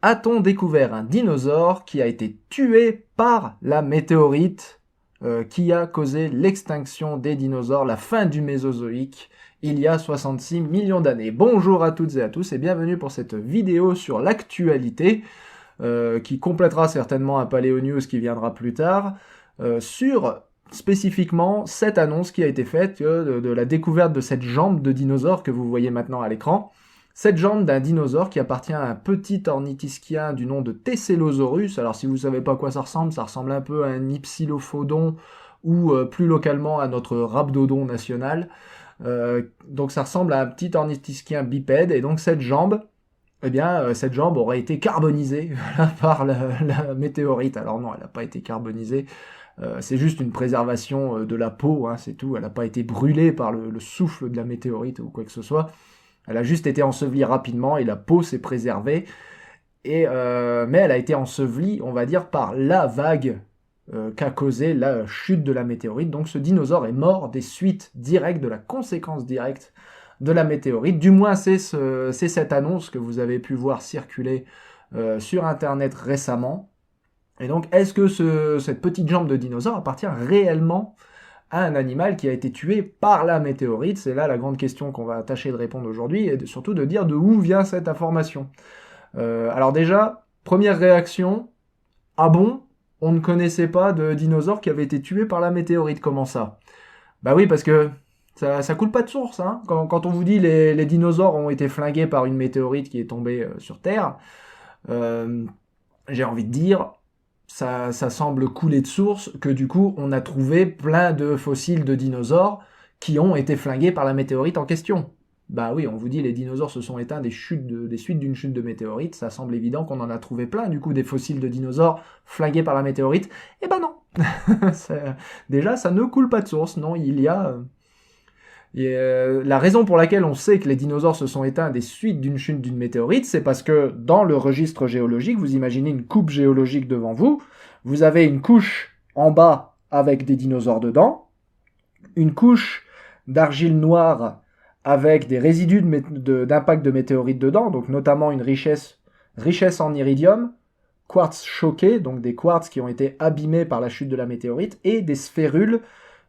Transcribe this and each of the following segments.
A-t-on découvert un dinosaure qui a été tué par la météorite qui a causé l'extinction des dinosaures, la fin du Mésozoïque, il y a 66 millions d'années? Bonjour à toutes et à tous et bienvenue pour cette vidéo sur l'actualité qui complétera certainement un Paléo News qui viendra plus tard, sur spécifiquement cette annonce qui a été faite de la découverte de cette jambe de dinosaure que vous voyez maintenant à l'écran. Cette jambe d'un dinosaure qui appartient à un petit ornithischien du nom de Tesselosaurus. Alors si vous savez pas à quoi ça ressemble un peu à un Hypsilophodon ou plus localement à notre Rhabdodon national. Donc ça ressemble à un petit ornithischien bipède et donc cette jambe, eh bien, cette jambe aurait été carbonisée par la météorite. Alors non, elle n'a pas été carbonisée, c'est juste une préservation de la peau, hein, c'est tout. Elle n'a pas été brûlée par le souffle de la météorite ou quoi que ce soit. Elle a juste été ensevelie rapidement et la peau s'est préservée. Mais elle a été ensevelie, on va dire, par la vague qu'a causé la chute de la météorite. Donc ce dinosaure est mort des suites directes, de la conséquence directe de la météorite. Du moins, c'est cette annonce que vous avez pu voir circuler sur Internet récemment. Et donc, est-ce que cette petite jambe de dinosaure appartient réellement à un animal qui a été tué par la météorite? C'est là la grande question qu'on va tâcher de répondre aujourd'hui, et surtout de dire de où vient cette information. Alors déjà, première réaction, ah bon, on ne connaissait pas de dinosaure qui avait été tué par la météorite, comment ça? Bah oui, parce que ça coule pas de source, hein. Quand on vous dit les dinosaures ont été flingués par une météorite qui est tombée sur Terre, j'ai envie de dire, ça semble couler de source que du coup on a trouvé plein de fossiles de dinosaures qui ont été flingués par la météorite en question. Bah oui, on vous dit les dinosaures se sont éteints des suites d'une chute de météorite, ça semble évident qu'on en a trouvé plein du coup des fossiles de dinosaures flingués par la météorite. Eh ben non. Déjà ça ne coule pas de source, non, il y a la raison pour laquelle on sait que les dinosaures se sont éteints des suites d'une chute d'une météorite, c'est parce que dans le registre géologique, vous imaginez une coupe géologique devant vous, vous avez une couche en bas avec des dinosaures dedans, une couche d'argile noire avec des résidus d'impact de météorites dedans, donc notamment une richesse en iridium, quartz choqué, donc des quartz qui ont été abîmés par la chute de la météorite, et des sphérules,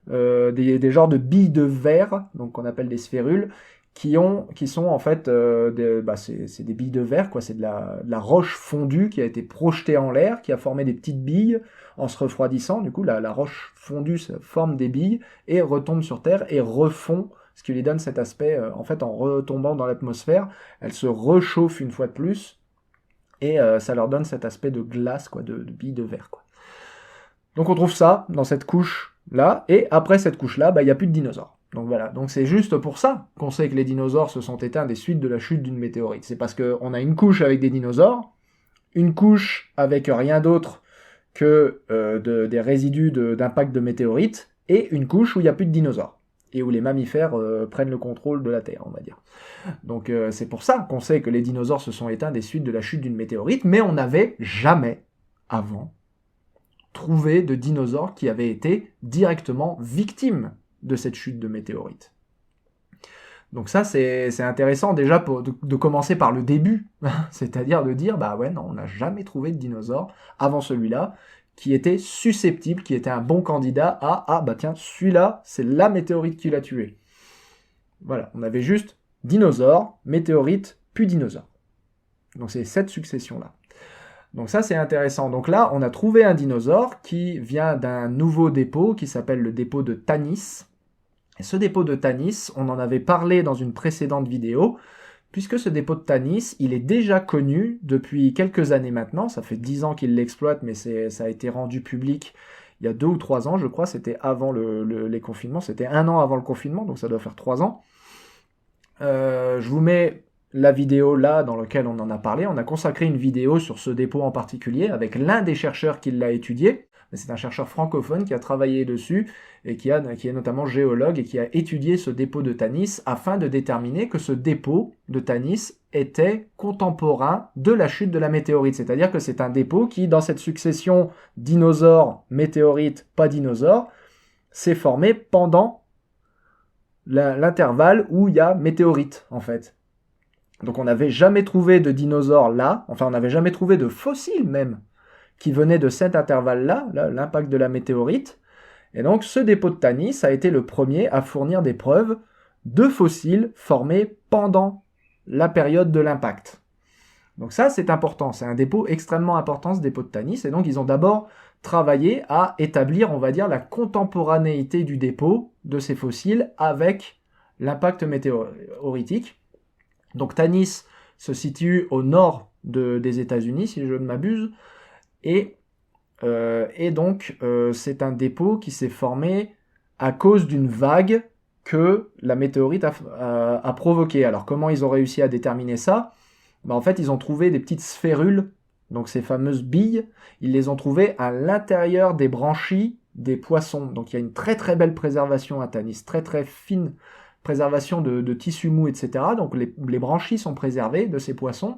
des genres de billes de verre, donc qu'on appelle des sphérules, qui sont en fait c'est des billes de verre, quoi. C'est de la roche fondue qui a été projetée en l'air, qui a formé des petites billes en se refroidissant. Du coup, la roche fondue forme des billes et retombe sur Terre et refond, ce qui lui donne cet aspect, en fait, en retombant dans l'atmosphère, elle se réchauffe une fois de plus et ça leur donne cet aspect de glace, quoi, de billes de verre, quoi. Donc on trouve ça dans cette couche-là, et après cette couche-là, il n'y a plus de dinosaures. Donc voilà, donc c'est juste pour ça qu'on sait que les dinosaures se sont éteints des suites de la chute d'une météorite. C'est parce qu'on a une couche avec des dinosaures, une couche avec rien d'autre que des résidus d'impact de météorite, et une couche où il n'y a plus de dinosaures, et où les mammifères prennent le contrôle de la Terre, on va dire. Donc c'est pour ça qu'on sait que les dinosaures se sont éteints des suites de la chute d'une météorite, mais on n'avait jamais, avant, trouvé de dinosaures qui avaient été directement victimes de cette chute de météorite. Donc ça, c'est intéressant déjà de commencer par le début, c'est-à-dire de dire, bah ouais, non, on n'a jamais trouvé de dinosaure avant celui-là qui était susceptible, qui était un bon candidat à, ah bah tiens, celui-là, c'est la météorite qui l'a tué. Voilà, on avait juste dinosaure, météorite, puis dinosaure. Donc c'est cette succession-là. Donc ça, c'est intéressant. Donc là, on a trouvé un dinosaure qui vient d'un nouveau dépôt qui s'appelle le dépôt de Tanis. Et ce dépôt de Tanis, on en avait parlé dans une précédente vidéo, puisque ce dépôt de Tanis, il est déjà connu depuis quelques années maintenant. Ça fait 10 ans qu'il l'exploite, mais ça a été rendu public il y a 2 ou 3 ans, je crois. C'était avant les confinements. C'était 1 an avant le confinement, donc ça doit faire 3 ans. Je vous mets la vidéo là dans laquelle on en a parlé. On a consacré une vidéo sur ce dépôt en particulier avec l'un des chercheurs qui l'a étudié. C'est un chercheur francophone qui a travaillé dessus et qui est notamment géologue et qui a étudié ce dépôt de Tanis afin de déterminer que ce dépôt de Tanis était contemporain de la chute de la météorite. C'est-à-dire que c'est un dépôt qui, dans cette succession dinosaures, météorites, pas dinosaures, s'est formé pendant l'intervalle où il y a météorite, en fait. Donc on n'avait jamais trouvé de dinosaures là, enfin on n'avait jamais trouvé de fossiles même, qui venaient de cet intervalle-là, l'impact de la météorite. Et donc ce dépôt de Tanis a été le premier à fournir des preuves de fossiles formés pendant la période de l'impact. Donc ça c'est important, c'est un dépôt extrêmement important ce dépôt de Tanis, et donc ils ont d'abord travaillé à établir, on va dire, la contemporanéité du dépôt de ces fossiles avec l'impact météoritique. Donc Tanis se situe au nord des États-Unis, si je ne m'abuse, et donc c'est un dépôt qui s'est formé à cause d'une vague que la météorite a provoquée. Alors comment ils ont réussi à déterminer ça ? En fait, ils ont trouvé des petites sphérules, donc ces fameuses billes, ils les ont trouvées à l'intérieur des branchies des poissons. Donc il y a une très très belle préservation à Tanis, très très fine préservation de tissus mous, etc. Donc les branchies sont préservées de ces poissons.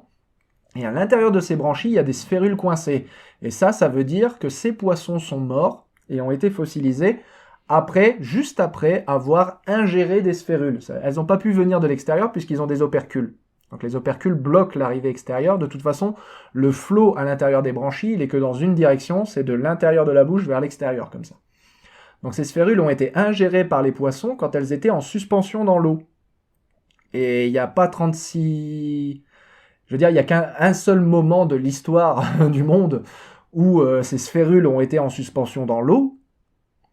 Et à l'intérieur de ces branchies, il y a des sphérules coincées. Et ça veut dire que ces poissons sont morts et ont été fossilisés juste après avoir ingéré des sphérules. Elles n'ont pas pu venir de l'extérieur puisqu'ils ont des opercules. Donc les opercules bloquent l'arrivée extérieure. De toute façon, le flot à l'intérieur des branchies, il est que dans une direction, c'est de l'intérieur de la bouche vers l'extérieur, comme ça. Donc ces sphérules ont été ingérées par les poissons quand elles étaient en suspension dans l'eau. Et il n'y a pas 36... Je veux dire, il n'y a qu'un seul moment de l'histoire du monde où ces sphérules ont été en suspension dans l'eau.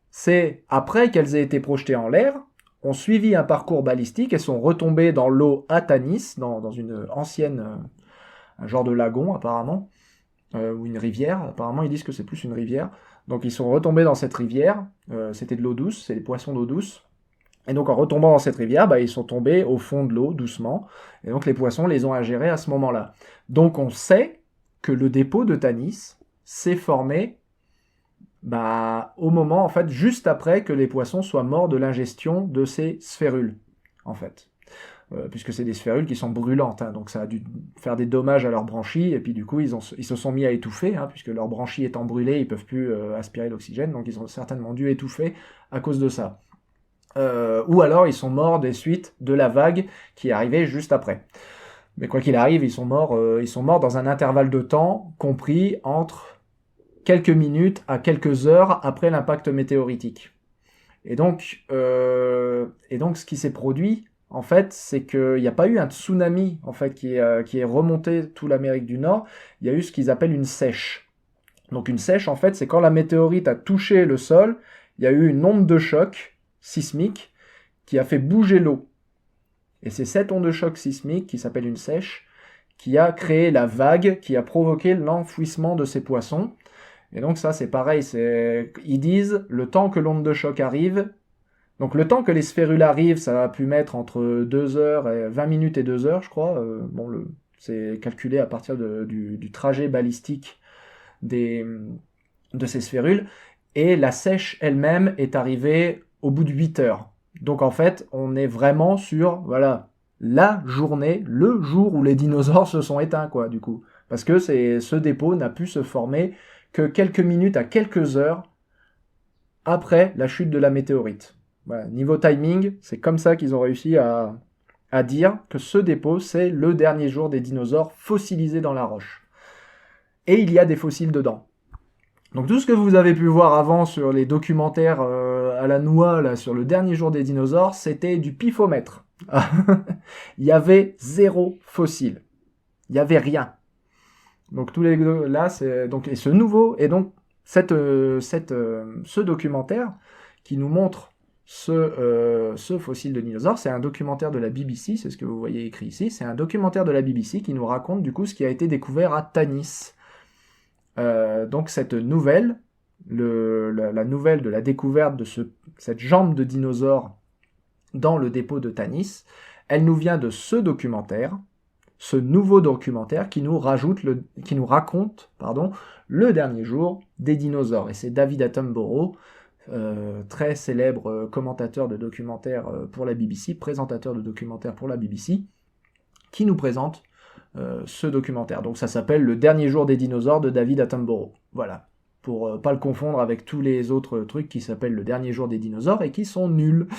C'est après qu'elles aient été projetées en l'air, ont suivi un parcours balistique et sont retombées dans l'eau à Tanis, dans une ancienne, un genre de lagon apparemment, ou une rivière. Apparemment, ils disent que c'est plus une rivière. Donc ils sont retombés dans cette rivière. C'était de l'eau douce, c'est des poissons d'eau douce. Et donc en retombant dans cette rivière, ils sont tombés au fond de l'eau doucement, et donc les poissons les ont ingérés à ce moment-là. Donc on sait que le dépôt de Tanis s'est formé au moment, en fait, juste après que les poissons soient morts de l'ingestion de ces sphérules, en fait. Puisque c'est des sphérules qui sont brûlantes, hein, donc ça a dû faire des dommages à leurs branchies, et puis du coup ils se sont mis à étouffer, hein, puisque leurs branchies étant brûlées, ils peuvent plus aspirer l'oxygène, donc ils ont certainement dû étouffer à cause de ça. Ou alors ils sont morts des suites de la vague qui est arrivée juste après. Mais quoi qu'il arrive, ils sont morts dans un intervalle de temps compris entre quelques minutes à quelques heures après l'impact météoritique. Et donc ce qui s'est produit, en fait, c'est qu'il n'y a pas eu un tsunami en fait qui est remonté toute l'Amérique du Nord. Il y a eu ce qu'ils appellent une sèche. Donc une sèche, en fait, c'est quand la météorite a touché le sol, il y a eu une onde de choc sismique qui a fait bouger l'eau. Et c'est cette onde de choc sismique, qui s'appelle une sèche, qui a créé la vague, qui a provoqué l'enfouissement de ces poissons. Et donc ça, c'est pareil, ils disent, le temps que l'onde de choc arrive, donc le temps que les sphérules arrivent, ça a pu mettre entre 20 minutes et 2 heures, je crois. C'est calculé à partir du trajet balistique de ces sphérules. Et la sèche elle-même est arrivée au bout de 8 heures. Donc en fait, on est vraiment sur, la journée, le jour où les dinosaures se sont éteints, quoi, du coup. Parce que ce dépôt n'a pu se former que quelques minutes à quelques heures après la chute de la météorite. Voilà, niveau timing, c'est comme ça qu'ils ont réussi à dire que ce dépôt, c'est le dernier jour des dinosaures fossilisés dans la roche. Et il y a des fossiles dedans. Donc tout ce que vous avez pu voir avant sur les documentaires à la noix, là, sur le dernier jour des dinosaures, c'était du pifomètre. Il y avait 0 fossile. Il n'y avait rien. Donc tous les là, c'est donc, et ce nouveau, et donc ce documentaire qui nous montre ce fossile de dinosaure, c'est un documentaire de la BBC, c'est ce que vous voyez écrit ici, c'est un documentaire de la BBC qui nous raconte du coup ce qui a été découvert à Tanis. Donc cette nouvelle, la nouvelle de la découverte de cette jambe de dinosaure dans le dépôt de Tanis, elle nous vient de ce documentaire, ce nouveau documentaire qui nous raconte le dernier jour des dinosaures. Et c'est David Attenborough, très célèbre commentateur de documentaires pour la BBC, présentateur de documentaires pour la BBC, qui nous présente ce documentaire. Donc ça s'appelle Le dernier jour des dinosaures de David Attenborough. Voilà, pour pas le confondre avec tous les autres trucs qui s'appellent Le Dernier Jour des Dinosaures et qui sont nuls.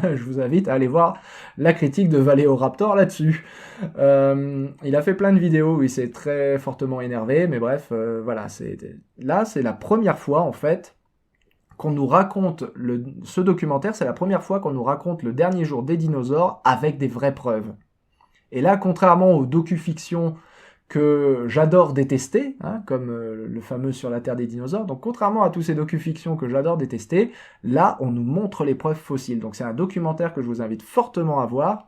Je vous invite à aller voir la critique de Valéoraptor là-dessus. Il a fait plein de vidéos où il s'est très fortement énervé, mais bref, voilà, là c'est la première fois en fait qu'on nous raconte ce documentaire, c'est la première fois qu'on nous raconte Le Dernier Jour des Dinosaures avec des vraies preuves. Et là, contrairement aux docu-fictions que j'adore détester, hein, comme le fameux Sur la Terre des dinosaures. Donc contrairement à tous ces docu-fictions que j'adore détester, là on nous montre les preuves fossiles. Donc c'est un documentaire que je vous invite fortement à voir,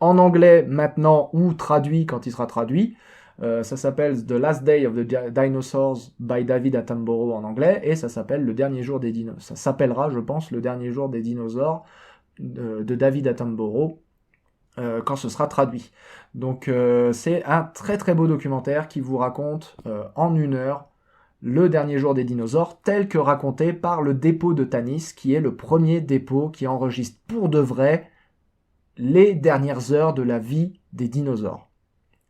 en anglais maintenant ou traduit quand il sera traduit. Ça s'appelle The Last Day of the Dinosaurs by David Attenborough en anglais, et ça s'appelle Le Dernier Jour des dinosaures. Ça s'appellera, je pense, Le Dernier Jour des dinosaures de David Attenborough. Quand ce sera traduit. Donc c'est un très très beau documentaire qui vous raconte en 1 heure le dernier jour des dinosaures tel que raconté par le dépôt de Tanis, qui est le premier dépôt qui enregistre pour de vrai les dernières heures de la vie des dinosaures.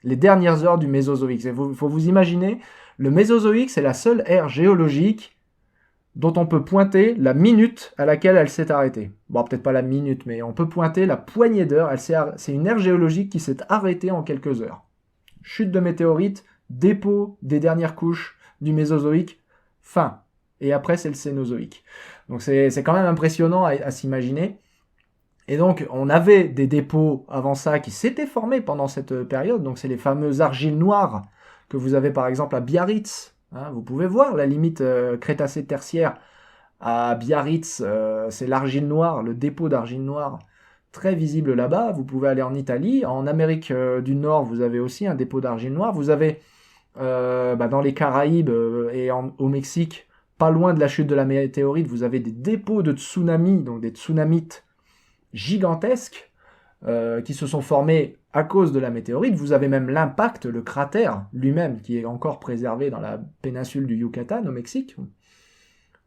Les dernières heures du Mésozoïque. Il faut vous imaginer, le Mésozoïque c'est la seule ère géologique dont on peut pointer la minute à laquelle elle s'est arrêtée. Bon, peut-être pas la minute, mais on peut pointer la poignée d'heures. C'est une ère géologique qui s'est arrêtée en quelques heures. Chute de météorites, dépôt des dernières couches du Mésozoïque, fin. Et après, c'est le Cénozoïque. Donc c'est quand même impressionnant à s'imaginer. Et donc, on avait des dépôts avant ça qui s'étaient formés pendant cette période. Donc c'est les fameuses argiles noires que vous avez par exemple à Biarritz. Hein, vous pouvez voir la limite Crétacé-Tertiaire à Biarritz, c'est l'argile noire, le dépôt d'argile noire, très visible là-bas. Vous pouvez aller en Italie, en Amérique du Nord, vous avez aussi un dépôt d'argile noire. Vous avez dans les Caraïbes et au Mexique, pas loin de la chute de la météorite, vous avez des dépôts de tsunamis, donc des tsunamites gigantesques qui se sont formés à cause de la météorite. Vous avez même l'impact, le cratère lui-même, qui est encore préservé dans la péninsule du Yucatan, au Mexique.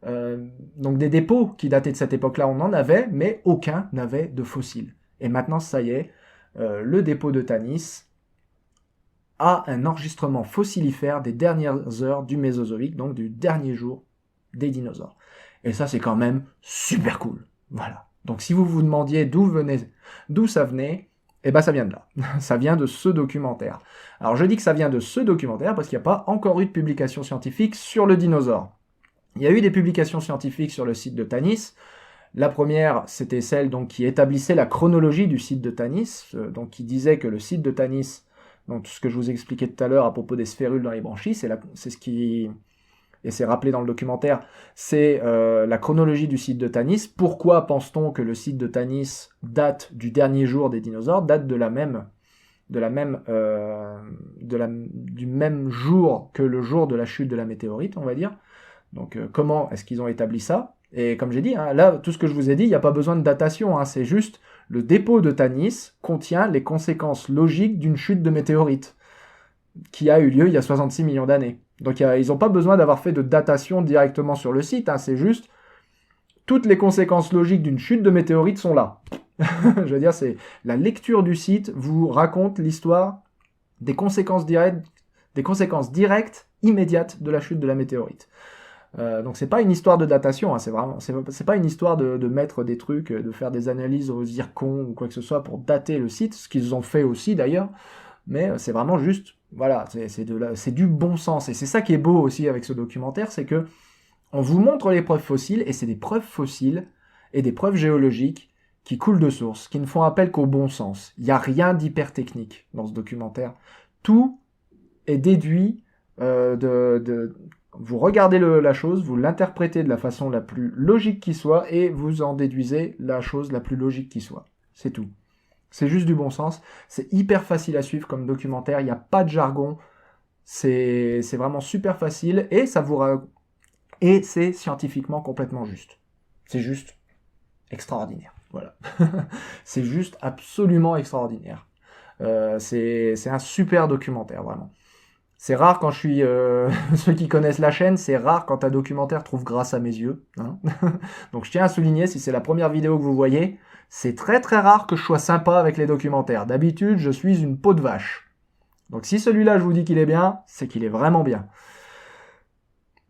Donc des dépôts qui dataient de cette époque-là, on en avait, mais aucun n'avait de fossiles. Et maintenant, ça y est, le dépôt de Tanis a un enregistrement fossilifère des dernières heures du Mésozoïque, donc du dernier jour des dinosaures. Et ça, c'est quand même super cool. Voilà. Donc si vous vous demandiez d'où ça venait, eh ben ça vient de là. Ça vient de ce documentaire. Alors je dis que ça vient de ce documentaire parce qu'il n'y a pas encore eu de publication scientifique sur le dinosaure. Il y a eu des publications scientifiques sur le site de Tanis. La première, c'était celle donc, qui établissait la chronologie du site de Tanis, donc qui disait que le site de Tanis, donc tout ce que je vous expliquais tout à l'heure à propos des sphérules dans les branchies, c'est ce qui... et c'est rappelé dans le documentaire, c'est la chronologie du site de Tanis. Pourquoi pense-t-on que le site de Tanis date du dernier jour des dinosaures, date du même jour que le jour de la chute de la météorite, on va dire. Donc comment est-ce qu'ils ont établi ça? Et comme j'ai dit, hein, là, tout ce que je vous ai dit, il n'y a pas besoin de datation, hein, c'est juste le dépôt de Tanis contient les conséquences logiques d'une chute de météorite qui a eu lieu il y a 66 millions d'années. Donc ils n'ont pas besoin d'avoir fait de datation directement sur le site, hein, c'est juste toutes les conséquences logiques d'une chute de météorite sont là. Je veux dire, c'est la lecture du site vous raconte l'histoire des conséquences directes, immédiates de la chute de la météorite. Donc c'est pas une histoire de datation, hein, c'est pas une histoire de mettre des trucs, de faire des analyses au zircon ou quoi que ce soit pour dater le site, ce qu'ils ont fait aussi d'ailleurs, mais c'est vraiment juste, voilà, c'est du bon sens, et c'est ça qui est beau aussi avec ce documentaire, c'est que on vous montre les preuves fossiles, et c'est des preuves fossiles et des preuves géologiques qui coulent de source, qui ne font appel qu'au bon sens. Il n'y a rien d'hyper technique dans ce documentaire. Tout est déduit vous regardez la chose, vous l'interprétez de la façon la plus logique qui soit, et vous en déduisez la chose la plus logique qui soit. C'est tout. C'est juste du bon sens. C'est hyper facile à suivre comme documentaire. Il n'y a pas de jargon. C'est vraiment super facile, et et c'est scientifiquement complètement juste. C'est juste extraordinaire. Voilà. C'est juste absolument extraordinaire. C'est un super documentaire, vraiment. C'est rare quand ceux qui connaissent la chaîne, c'est rare quand un documentaire trouve grâce à mes yeux. Hein. Donc je tiens à souligner, si c'est la première vidéo que vous voyez, c'est très très rare que je sois sympa avec les documentaires. D'habitude, je suis une peau de vache. Donc si celui-là, je vous dis qu'il est bien, c'est qu'il est vraiment bien.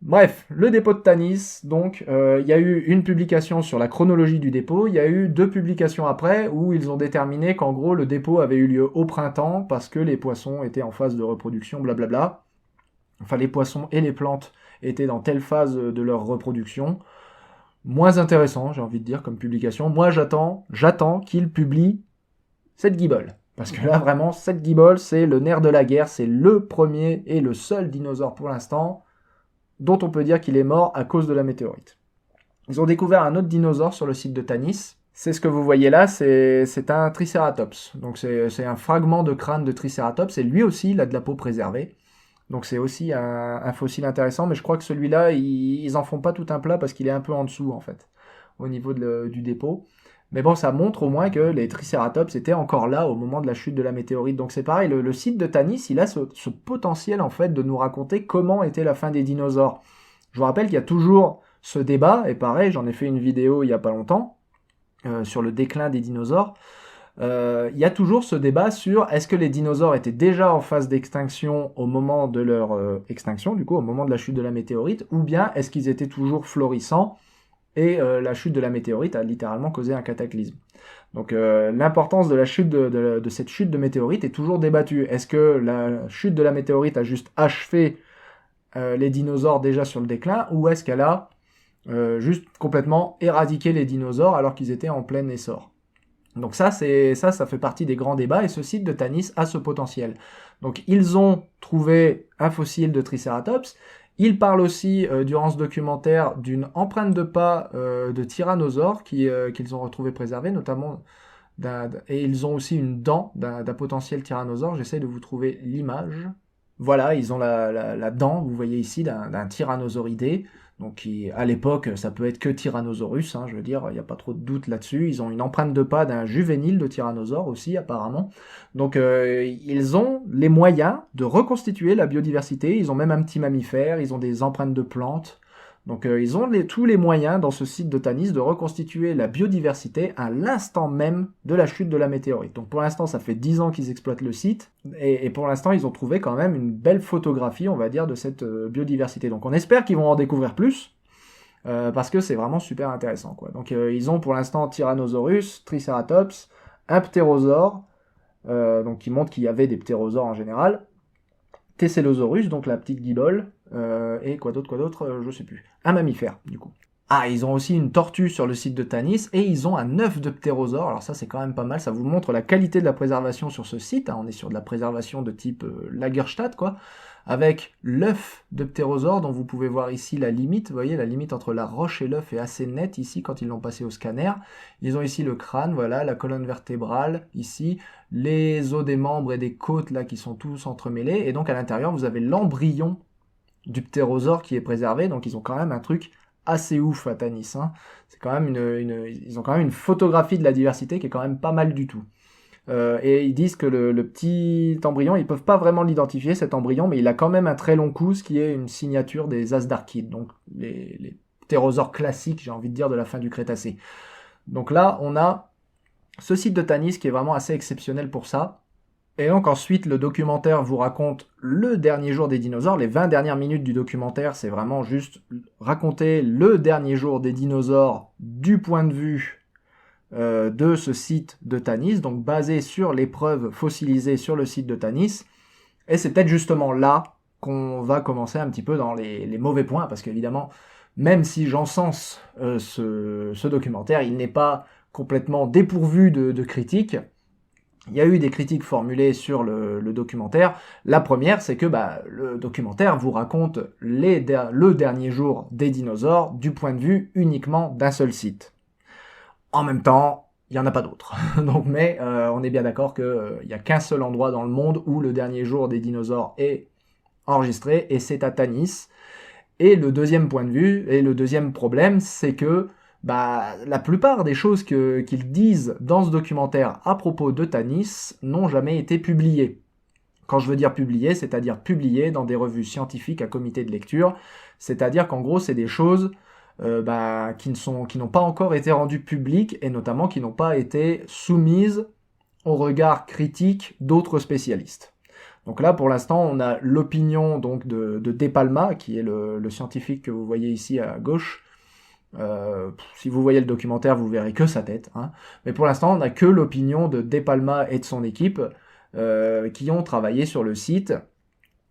Bref, le dépôt de Tanis, donc il y a eu une publication sur la chronologie du dépôt, il y a eu 2 publications après où ils ont déterminé qu'en gros le dépôt avait eu lieu au printemps parce que les poissons étaient en phase de reproduction, blablabla. Enfin les poissons et les plantes étaient dans telle phase de leur reproduction. Moins intéressant, j'ai envie de dire, comme publication. Moi j'attends qu'ils publient cette guibole. Parce que là vraiment, cette guibole c'est le nerf de la guerre, c'est le premier et le seul dinosaure pour l'instant dont on peut dire qu'il est mort à cause de la météorite. Ils ont découvert un autre dinosaure sur le site de Tanis. C'est ce que vous voyez là, c'est un Triceratops. Donc c'est un fragment de crâne de Triceratops, et lui aussi, il a de la peau préservée. Donc c'est aussi un fossile intéressant, mais je crois que celui-là, ils en font pas tout un plat parce qu'il est un peu en dessous, en fait, au niveau du dépôt. Mais bon, ça montre au moins que les Triceratops étaient encore là au moment de la chute de la météorite. Donc c'est pareil, le site de Tanis, il a ce potentiel en fait de nous raconter comment était la fin des dinosaures. Je vous rappelle qu'il y a toujours ce débat, et pareil, j'en ai fait une vidéo il y a pas longtemps, sur le déclin des dinosaures. Il y a toujours ce débat sur est-ce que les dinosaures étaient déjà en phase d'extinction au moment de leur extinction, du coup au moment de la chute de la météorite, ou bien est-ce qu'ils étaient toujours florissants et la chute de la météorite a littéralement causé un cataclysme. Donc l'importance de la chute de cette chute de météorite est toujours débattue. Est-ce que la chute de la météorite a juste achevé les dinosaures déjà sur le déclin, ou est-ce qu'elle a juste complètement éradiqué les dinosaures alors qu'ils étaient en plein essor? Donc ça fait partie des grands débats, et ce site de Tanis a ce potentiel. Donc ils ont trouvé un fossile de Triceratops. Ils parlent aussi, durant ce documentaire, d'une empreinte de pas de tyrannosaure qu'ils ont retrouvé préservée, notamment, et ils ont aussi une dent d'un potentiel tyrannosaure. J'essaie de vous trouver l'image. Voilà, ils ont la dent, vous voyez ici, d'un tyrannosauridé. Donc à l'époque, ça peut être que Tyrannosaurus, hein, je veux dire, il n'y a pas trop de doute là-dessus. Ils ont une empreinte de pas d'un juvénile de tyrannosaure aussi, apparemment. Donc ils ont les moyens de reconstituer la biodiversité. Ils ont même un petit mammifère, ils ont des empreintes de plantes. Donc ils ont tous les moyens dans ce site de Tanis de reconstituer la biodiversité à l'instant même de la chute de la météorite. Donc pour l'instant, ça fait 10 ans qu'ils exploitent le site, et pour l'instant, ils ont trouvé quand même une belle photographie, on va dire, de cette biodiversité. Donc on espère qu'ils vont en découvrir plus, parce que c'est vraiment super intéressant, quoi. Donc ils ont pour l'instant Tyrannosaurus, Triceratops, un ptérosaure, donc qui montre qu'il y avait des ptérosaures en général, Tesselosaurus, donc la petite guibole, et quoi d'autre, je sais plus. Un mammifère, du coup. Ah, ils ont aussi une tortue sur le site de Tanis, et ils ont un œuf de ptérosaure. Alors ça, c'est quand même pas mal, ça vous montre la qualité de la préservation sur ce site, hein. On est sur de la préservation de type Lagerstadt, quoi, avec l'œuf de ptérosaure, dont vous pouvez voir ici la limite. Vous voyez, la limite entre la roche et l'œuf est assez nette ici, quand ils l'ont passé au scanner. Ils ont ici le crâne, voilà, la colonne vertébrale, ici, les os des membres et des côtes, là, qui sont tous entremêlés, et donc à l'intérieur, vous avez l'embryon du ptérosaure qui est préservé. Donc ils ont quand même un truc assez ouf à Tanis, hein. C'est quand même ils ont quand même une photographie de la diversité qui est quand même pas mal du tout. Et ils disent que le petit embryon, ils peuvent pas vraiment l'identifier, cet embryon, mais il a quand même un très long cou, ce qui est une signature des Asdarchides, donc les ptérosaures classiques, j'ai envie de dire, de la fin du Crétacé. Donc là, on a ce site de Tanis qui est vraiment assez exceptionnel pour ça. Et donc ensuite, le documentaire vous raconte le dernier jour des dinosaures. Les 20 dernières minutes du documentaire, c'est vraiment juste raconter le dernier jour des dinosaures du point de vue de ce site de Tanis, donc basé sur les preuves fossilisées sur le site de Tanis. Et c'est peut-être justement là qu'on va commencer un petit peu dans les mauvais points, parce qu'évidemment, même si j'encense ce documentaire, il n'est pas complètement dépourvu de critiques. Il y a eu des critiques formulées sur le documentaire. La première, c'est que le documentaire vous raconte le dernier jour des dinosaures du point de vue uniquement d'un seul site. En même temps, il n'y en a pas d'autres. Donc, mais on est bien d'accord qu'il n'y a qu'un seul endroit dans le monde où le dernier jour des dinosaures est enregistré, et c'est à Tanis. Et le deuxième point de vue, et le deuxième problème, c'est que la plupart des choses qu'ils disent dans ce documentaire à propos de Tanis n'ont jamais été publiées. Quand je veux dire publiées, c'est-à-dire publiées dans des revues scientifiques à comité de lecture, c'est-à-dire qu'en gros, c'est des choses qui n'ont pas encore été rendues publiques, et notamment qui n'ont pas été soumises au regard critique d'autres spécialistes. Donc là, pour l'instant, on a l'opinion donc de De Palma, qui est le scientifique que vous voyez ici à gauche. Si vous voyez le documentaire, vous verrez que sa tête, hein. Mais pour l'instant, on n'a que l'opinion de De Palma et de son équipe qui ont travaillé sur le site.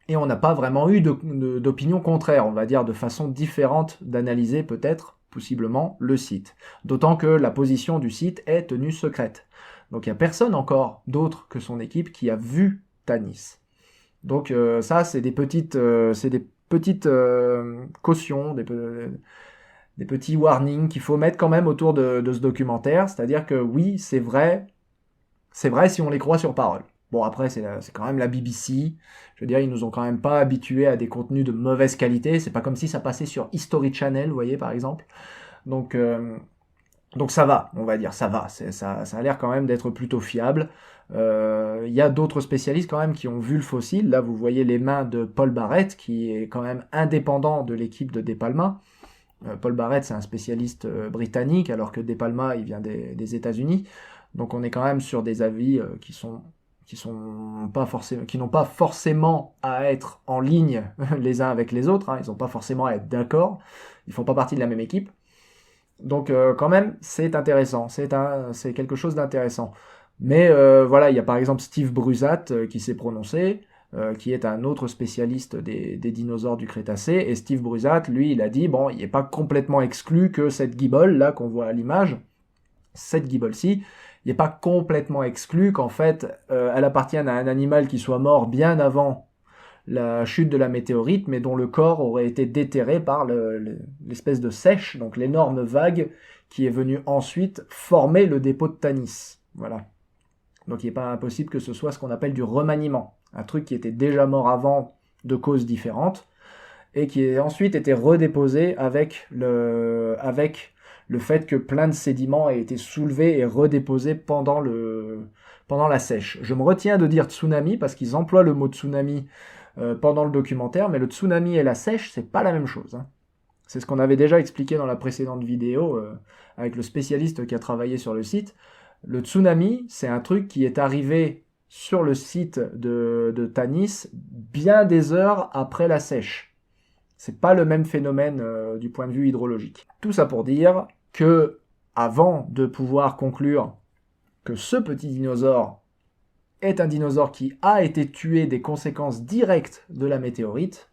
Et on n'a pas vraiment eu d'opinion contraire, on va dire, de façon différente d'analyser peut-être, possiblement, le site. D'autant que la position du site est tenue secrète. Donc il n'y a personne encore d'autre que son équipe qui a vu Tanis. Donc ça, c'est des petites cautions, des petits warnings qu'il faut mettre quand même autour de ce documentaire. C'est-à-dire que oui, c'est vrai si on les croit sur parole. Bon, après, c'est quand même la BBC. Je veux dire, ils nous ont quand même pas habitués à des contenus de mauvaise qualité. C'est pas comme si ça passait sur History Channel, vous voyez, par exemple. Donc ça va, on va dire, ça va. Ça a l'air quand même d'être plutôt fiable. Il y a d'autres spécialistes quand même qui ont vu le fossile. Là, vous voyez les mains de Paul Barrett, qui est quand même indépendant de l'équipe de De Palma. Paul Barrett, c'est un spécialiste britannique, alors que De Palma, il vient des États-Unis. Donc on est quand même sur des avis qui n'ont pas forcément à être en ligne les uns avec les autres, hein. Ils n'ont pas forcément à être d'accord. Ils font pas partie de la même équipe. Donc quand même, c'est intéressant. C'est quelque chose d'intéressant. Mais voilà, il y a par exemple Steve Bruzat qui s'est prononcé, qui est un autre spécialiste des dinosaures du Crétacé. Et Steve Bruzat, lui, il a dit, bon, il n'est pas complètement exclu que cette guibole, là, qu'on voit à l'image, cette guibole-ci, il n'est pas complètement exclu qu'en fait, elle appartienne à un animal qui soit mort bien avant la chute de la météorite, mais dont le corps aurait été déterré par l'espèce de sèche, donc l'énorme vague qui est venue ensuite former le dépôt de Tanis. Voilà. Donc il n'est pas impossible que ce soit ce qu'on appelle du remaniement, un truc qui était déjà mort avant de causes différentes, et qui a ensuite été redéposé avec le fait que plein de sédiments aient été soulevés et redéposés pendant la sèche. Je me retiens de dire tsunami parce qu'ils emploient le mot tsunami pendant le documentaire, mais le tsunami et la sèche, c'est pas la même chose, hein. C'est ce qu'on avait déjà expliqué dans la précédente vidéo avec le spécialiste qui a travaillé sur le site. Le tsunami, c'est un truc qui est arrivé sur le site de Tanis bien des heures après la sèche. C'est pas le même phénomène du point de vue hydrologique. Tout ça pour dire que, avant de pouvoir conclure que ce petit dinosaure est un dinosaure qui a été tué des conséquences directes de la météorite,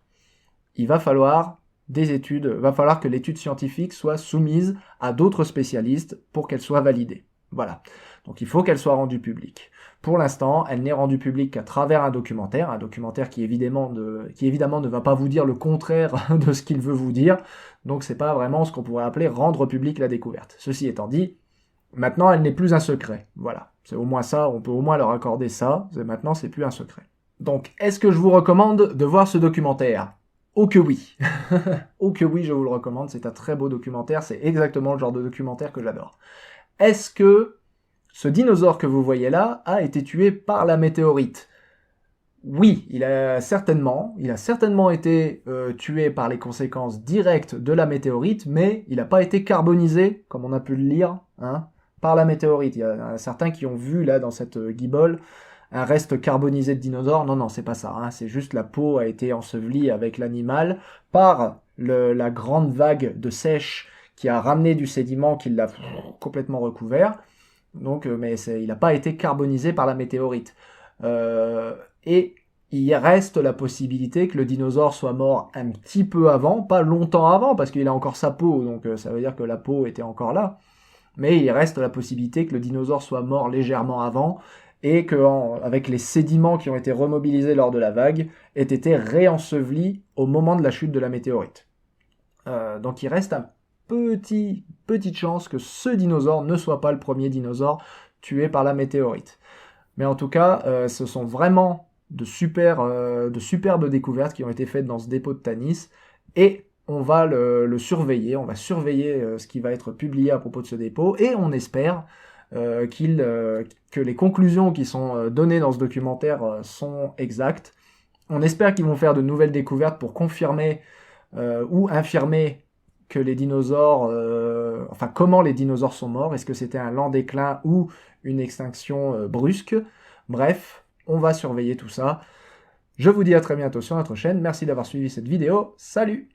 il va falloir que l'étude scientifique soit soumise à d'autres spécialistes pour qu'elle soit validée. Voilà. Donc il faut qu'elle soit rendue publique. Pour l'instant, elle n'est rendue publique qu'à travers un documentaire qui évidemment ne va pas vous dire le contraire de ce qu'il veut vous dire. Donc c'est pas vraiment ce qu'on pourrait appeler rendre publique la découverte. Ceci étant dit, maintenant elle n'est plus un secret. Voilà. C'est au moins ça, on peut au moins leur accorder ça. Maintenant c'est plus un secret. Donc est-ce que je vous recommande de voir ce documentaire ? Oh que oui. Oh que oui, je vous le recommande, c'est un très beau documentaire, c'est exactement le genre de documentaire que j'adore. Est-ce que ce dinosaure que vous voyez là a été tué par la météorite ? Oui, il a certainement été tué par les conséquences directes de la météorite, mais il n'a pas été carbonisé, comme on a pu le lire, hein, par la météorite. Il y a certains qui ont vu là dans cette guibole un reste carbonisé de dinosaure. Non, c'est pas ça, hein, c'est juste la peau a été ensevelie avec l'animal par la grande vague de sèche qui a ramené du sédiment qui l'a complètement recouvert. Donc, mais il n'a pas été carbonisé par la météorite. Et il reste la possibilité que le dinosaure soit mort un petit peu avant, pas longtemps avant, parce qu'il a encore sa peau, donc ça veut dire que la peau était encore là. Mais il reste la possibilité que le dinosaure soit mort légèrement avant, et qu'avec les sédiments qui ont été remobilisés lors de la vague, ait été réenseveli au moment de la chute de la météorite. Donc il reste un petite chance que ce dinosaure ne soit pas le premier dinosaure tué par la météorite. Mais en tout cas, ce sont vraiment de superbes découvertes qui ont été faites dans ce dépôt de Tanis, et on va le surveiller, on va surveiller ce qui va être publié à propos de ce dépôt, et on espère que les conclusions qui sont données dans ce documentaire sont exactes. On espère qu'ils vont faire de nouvelles découvertes pour confirmer ou infirmer que les dinosaures, comment les dinosaures sont morts, est-ce que c'était un lent déclin ou une extinction brusque. Bref, on va surveiller tout ça. Je vous dis à très bientôt sur notre chaîne. Merci d'avoir suivi cette vidéo. Salut!